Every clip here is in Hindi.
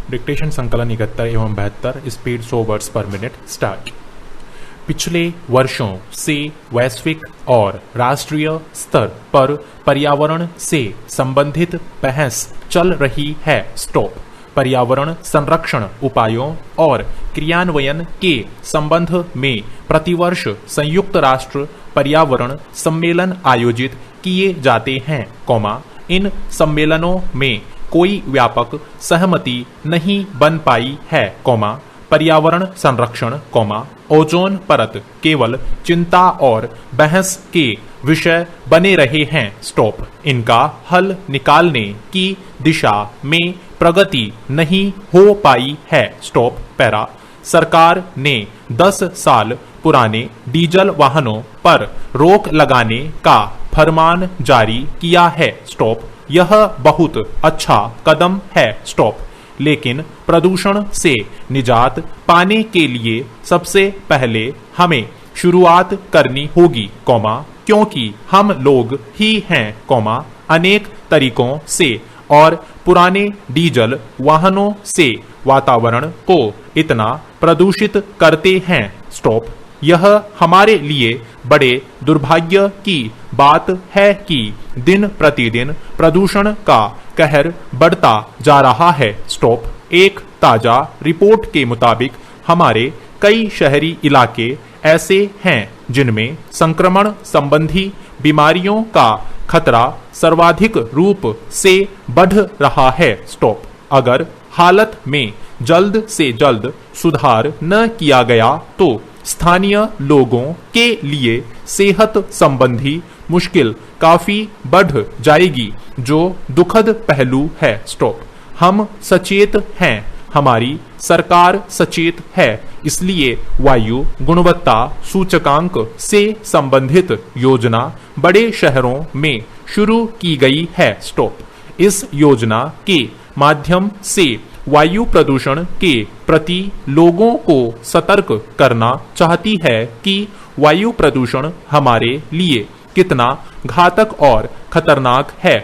डिक्टेशन संकलन 71 एवं 72, स्पीड 100 वर्ड्स पर मिनट, स्टार्ट। पिछले वर्षों से वैश्विक और राष्ट्रीय स्तर पर पर्यावरण से संबंधित बहस चल रही है। स्टॉप। पर्यावरण संरक्षण उपायों और क्रियान्वयन के संबंध में प्रतिवर्ष संयुक्त राष्ट्र पर्यावरण सम्मेलन आयोजित किए जाते हैं, इन सम्मेलनों में कोई व्यापक सहमति नहीं बन पाई है, पर्यावरण संरक्षण, ओजोन परत केवल चिंता और बहस के विषय बने रहे हैं। स्टॉप। इनका हल निकालने की दिशा में प्रगति नहीं हो पाई है। स्टॉप। पैरा। सरकार ने 10 साल पुराने डीजल वाहनों पर रोक लगाने का फरमान जारी किया है। स्टॉप। यह बहुत अच्छा कदम है। स्टॉप। लेकिन प्रदूषण से निजात पाने के लिए सबसे पहले हमें शुरुआत करनी होगी, क्योंकि हम लोग ही हैं, अनेक तरीकों से और पुराने डीजल वाहनों से वातावरण को इतना प्रदूषित करते हैं। स्टॉप। यह हमारे लिए बड़े दुर्भाग्य की बात है कि दिन प्रतिदिन प्रदूषण का कहर बढ़ता जा रहा है। स्टॉप। एक ताजा रिपोर्ट के मुताबिक हमारे कई शहरी इलाके ऐसे हैं जिनमें संक्रमण संबंधी बीमारियों का खतरा सर्वाधिक रूप से बढ़ रहा है। स्टॉप। अगर हालत में जल्द से जल्द सुधार न किया गया तो स्थानीय लोगों के लिए सेहत संबंधी मुश्किल काफी बढ़ जाएगी, जो दुखद पहलू है। स्टॉप। हम सचेत हैं, हमारी सरकार सचेत है, इसलिए वायु गुणवत्ता सूचकांक से संबंधित योजना बड़े शहरों में शुरू की गई है। स्टॉप। इस योजना के माध्यम से वायु प्रदूषण के प्रति लोगों को सतर्क करना चाहती है कि वायु प्रदूषण हमारे लिए कितना घातक और खतरनाक है,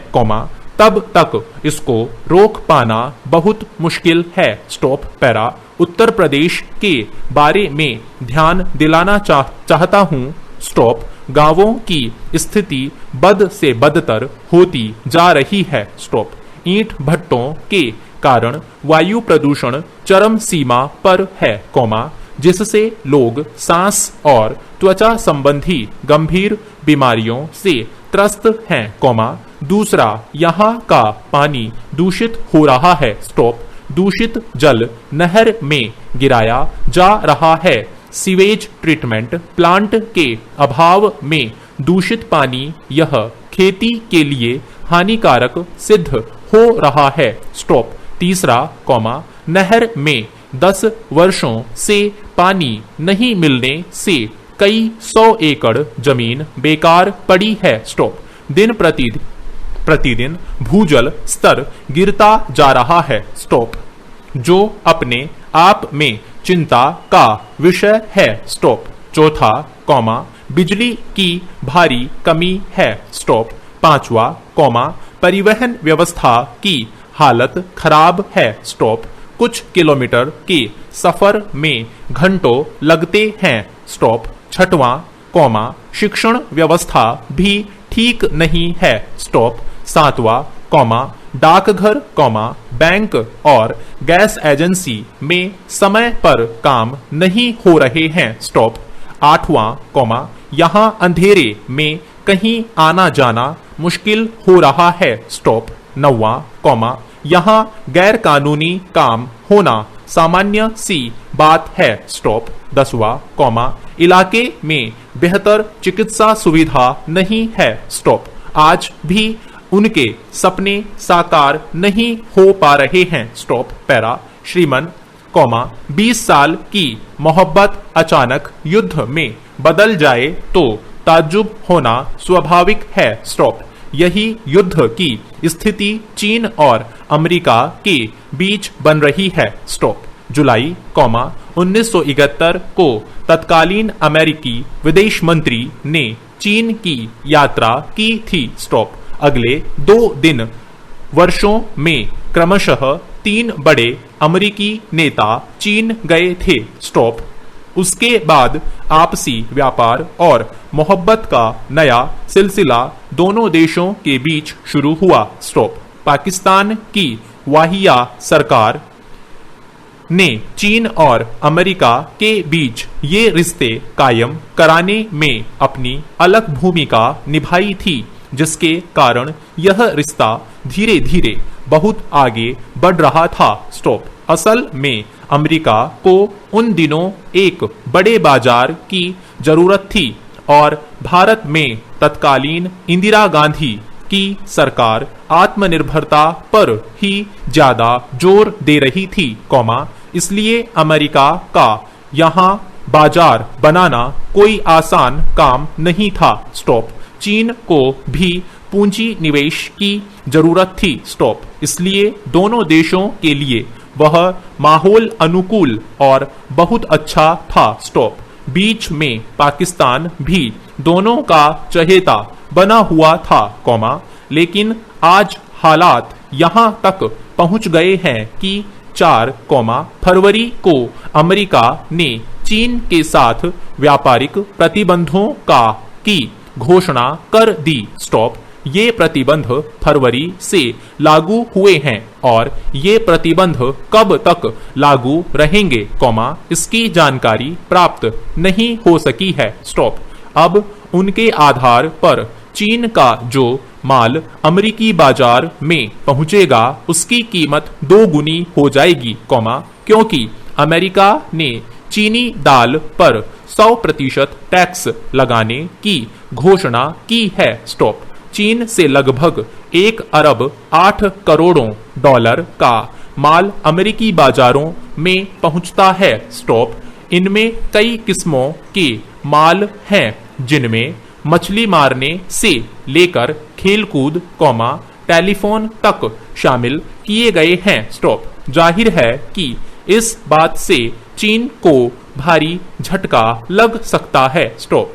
तब तक इसको रोक पाना बहुत मुश्किल है। स्टॉप। पैरा। उत्तर प्रदेश के बारे में ध्यान दिलाना चाहता हूँ। स्टॉप। गांवों की स्थिति बद से बदतर होती जा रही है। स्टॉप। ईंट भट्टों के कारण वायु प्रदूषण चरम सीमा पर है, जिससे लोग सांस और त्वचा संबंधी गंभीर बीमारियों से त्रस्त हैं, दूसरा यहाँ का पानी दूषित हो रहा है। स्टॉप। दूषित जल नहर में गिराया जा रहा है। सीवेज ट्रीटमेंट प्लांट के अभाव में दूषित पानी यह खेती के लिए हानिकारक सिद्ध हो रहा है। स्टॉप। तीसरा, नहर में 10 वर्षों से पानी नहीं मिलने से कई 100 एकड़ जमीन बेकार पड़ी है। स्टॉप। दिन प्रतिदिन भूजल स्तर गिरता जा रहा है। स्टॉप। जो अपने आप में चिंता का विषय है। स्टॉप। चौथा, बिजली की भारी कमी है। स्टॉप। पांचवा, परिवहन व्यवस्था की हालत खराब है। स्टॉप। कुछ किलोमीटर के सफर में घंटों लगते हैं। स्टॉप। छठवां, शिक्षण व्यवस्था भी ठीक नहीं है। स्टॉप। सातवां, डाकघर, बैंक और गैस एजेंसी में समय पर काम नहीं हो रहे हैं। स्टॉप। आठवां, यहाँ अंधेरे में कहीं आना जाना मुश्किल हो रहा है। स्टॉप। नौवां, यहाँ गैर कानूनी काम होना सामान्य सी बात है। स्टॉप। 10वां, इलाके में बेहतर चिकित्सा सुविधा नहीं है। स्टॉप। आज भी उनके सपने साकार नहीं हो पा रहे हैं। स्टॉप। पैरा। श्रीमन, 20 साल की मोहब्बत अचानक युद्ध में बदल जाए तो ताज्जुब होना स्वाभाविक है। स्टॉप। यही युद्ध की स्थिति चीन और अमेरिका के बीच बन रही है। स्टॉप। जुलाई, 1971 को तत्कालीन अमेरिकी विदेश मंत्री ने चीन की यात्रा की थी। स्टॉप। अगले 2 दिन वर्षों में क्रमशः 3 बड़े अमेरिकी नेता चीन गए थे। स्टॉप। उसके बाद आपसी व्यापार और मोहब्बत का नया सिलसिला दोनों देशों के बीच शुरू हुआ। स्टॉप। पाकिस्तान की वाहिया सरकार ने चीन और अमेरिका के बीच ये रिश्ते कायम कराने में अपनी अलग भूमिका निभाई थी, जिसके कारण यह रिश्ता धीरे धीरे बहुत आगे बढ़ रहा था। स्टॉप। असल में अमेरिका को उन दिनों एक बड़े बाजार की जरूरत थी और भारत में तत्कालीन इंदिरा गांधी की सरकार आत्मनिर्भरता पर ही ज्यादा जोर दे रही थी, इसलिए अमेरिका का यहाँ बाजार बनाना कोई आसान काम नहीं था। स्टॉप। चीन को भी पूंजी निवेश की जरूरत थी। स्टॉप। इसलिए दोनों देशों के लिए वह माहौल अनुकूल और बहुत अच्छा था। स्टॉप। बीच में पाकिस्तान भी दोनों का चहेता बना हुआ था, लेकिन आज हालात यहाँ तक पहुँच गए हैं कि 4 फरवरी को अमेरिका ने चीन के साथ व्यापारिक प्रतिबंधों की घोषणा कर दी। स्टॉप। ये प्रतिबंध फरवरी से लागू हुए हैं और ये प्रतिबंध कब तक लागू रहेंगे, इसकी जानकारी प्राप्त नहीं हो सकी है। स्टॉप। अब उनके आधार पर चीन का जो माल अमेरिकी बाजार में पहुंचेगा उसकी कीमत 2 गुनी हो जाएगी, क्योंकि अमेरिका ने चीनी दाल पर 100% टैक्स लगाने की घोषणा की है। स्टॉप। चीन से लगभग 1 अरब 8 करोड़ों डॉलर का माल अमेरिकी बाजारों में पहुंचता है। स्टॉप। इनमें कई किस्मों के माल हैं, जिनमें मछली मारने से लेकर खेलकूद, टेलीफोन तक शामिल किए गए हैं। स्टॉप। जाहिर है कि इस बात से चीन को भारी झटका लग सकता है। स्टॉप।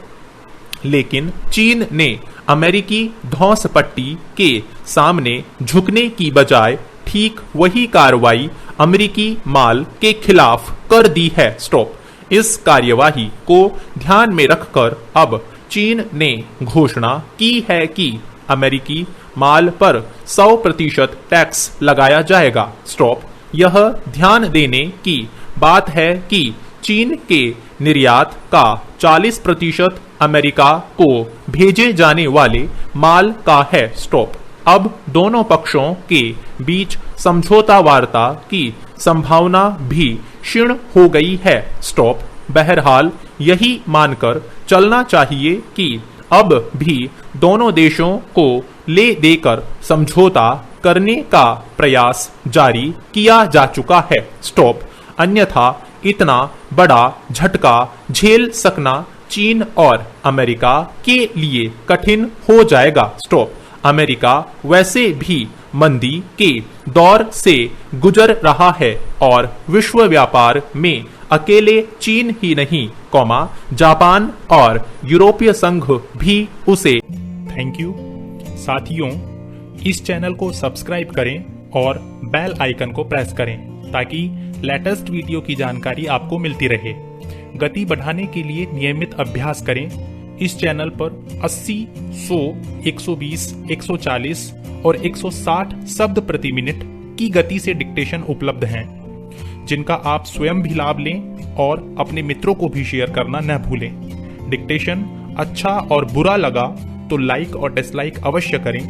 लेकिन चीन ने अमेरिकी धौंस पट्टी के सामने झुकने की बजाय ठीक वही कार्रवाई अमेरिकी माल के खिलाफ कर दी है। स्टॉप। इस कार्यवाही को ध्यान में रखकर अब चीन ने घोषणा की है कि अमेरिकी माल पर 100% टैक्स लगाया जाएगा। स्टॉप। यह ध्यान देने की बात है कि चीन के निर्यात का 40% अमेरिका को भेजे जाने वाले माल का है। स्टॉप। अब दोनों पक्षों के बीच समझौता वार्ता की संभावना भी क्षीण हो गई है। स्टॉप। बहरहाल यही मानकर चलना चाहिए कि अब भी दोनों देशों को ले देकर समझौता करने का प्रयास जारी किया जा चुका है। स्टॉप। अन्यथा इतना बड़ा झटका झेल सकना चीन और अमेरिका के लिए कठिन हो जाएगा। स्टॉप। अमेरिका वैसे भी मंदी के दौर से गुजर रहा है और विश्व व्यापार में अकेले चीन ही नहीं, जापान और यूरोपीय संघ भी उसे। थैंक यू साथियों, इस चैनल को सब्सक्राइब करें और बेल आइकन को प्रेस करें ताकि लेटेस्ट वीडियो की जानकारी आपको मिलती रहे। गति बढ़ाने के लिए नियमित अभ्यास करें। इस चैनल पर 80, 100, 120, 140 और 160 शब्द प्रति मिनट की गति से डिक्टेशन उपलब्ध हैं, जिनका आप स्वयं भी लाभ लें और अपने मित्रों को भी शेयर करना न भूलें। डिक्टेशन अच्छा और बुरा लगा तो लाइक और डिसलाइक अवश्य करें।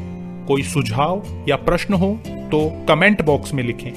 कोई सुझाव या प्रश्न हो तो कमेंट बॉक्स में लिखें।